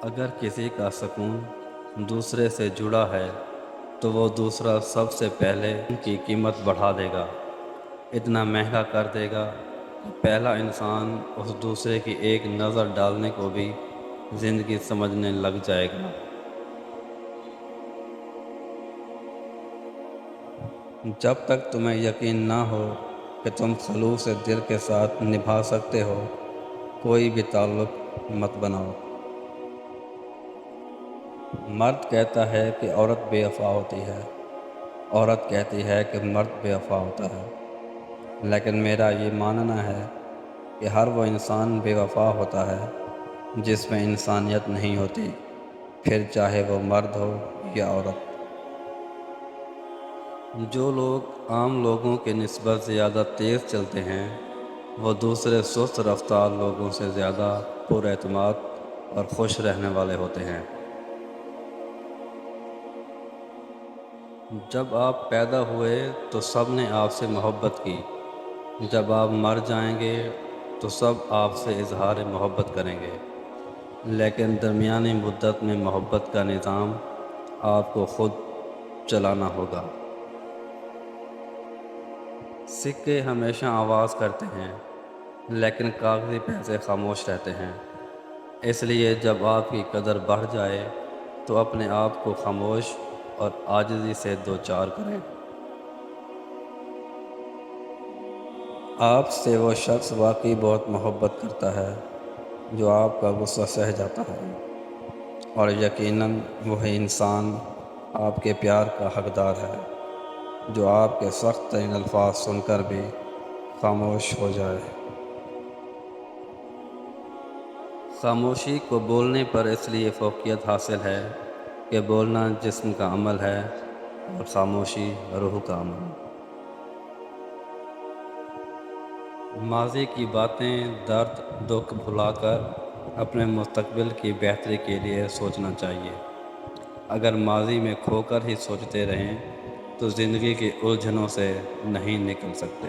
اگر کسی کا سکون دوسرے سے جڑا ہے تو وہ دوسرا سب سے پہلے ان کی قیمت بڑھا دے گا، اتنا مہنگا کر دے گا کہ پہلا انسان اس دوسرے کی ایک نظر ڈالنے کو بھی زندگی سمجھنے لگ جائے گا۔ جب تک تمہیں یقین نہ ہو کہ تم خلوص دل کے ساتھ نبھا سکتے ہو، کوئی بھی تعلق مت بناؤ۔ مرد کہتا ہے کہ عورت بے وفا ہوتی ہے، عورت کہتی ہے کہ مرد بے وفا ہوتا ہے، لیکن میرا یہ ماننا ہے کہ ہر وہ انسان بے وفا ہوتا ہے جس میں انسانیت نہیں ہوتی، پھر چاہے وہ مرد ہو یا عورت۔ جو لوگ عام لوگوں کے نسبت زیادہ تیز چلتے ہیں وہ دوسرے سست رفتار لوگوں سے زیادہ پر اعتماد اور خوش رہنے والے ہوتے ہیں۔ جب آپ پیدا ہوئے تو سب نے آپ سے محبت کی، جب آپ مر جائیں گے تو سب آپ سے اظہار محبت کریں گے، لیکن درمیانی مدت میں محبت کا نظام آپ کو خود چلانا ہوگا۔ سکے ہمیشہ آواز کرتے ہیں لیکن کاغذی پیسے خاموش رہتے ہیں، اس لیے جب آپ کی قدر بڑھ جائے تو اپنے آپ کو خاموش اور عاجزی سے دوچار کریں۔ آپ سے وہ شخص واقعی بہت محبت کرتا ہے جو آپ کا غصہ سہ جاتا ہے، اور یقیناً وہی انسان آپ کے پیار کا حقدار ہے جو آپ کے سخت ترین الفاظ سن کر بھی خاموش ہو جائے۔ خاموشی کو بولنے پر اس لیے فوقیت حاصل ہے کہ بولنا جسم کا عمل ہے اور خاموشی روح کا عمل۔ ماضی کی باتیں، درد، دکھ بھلا کر اپنے مستقبل کی بہتری کے لیے سوچنا چاہیے۔ اگر ماضی میں کھو کر ہی سوچتے رہیں تو زندگی کی الجھنوں سے نہیں نکل سکتے۔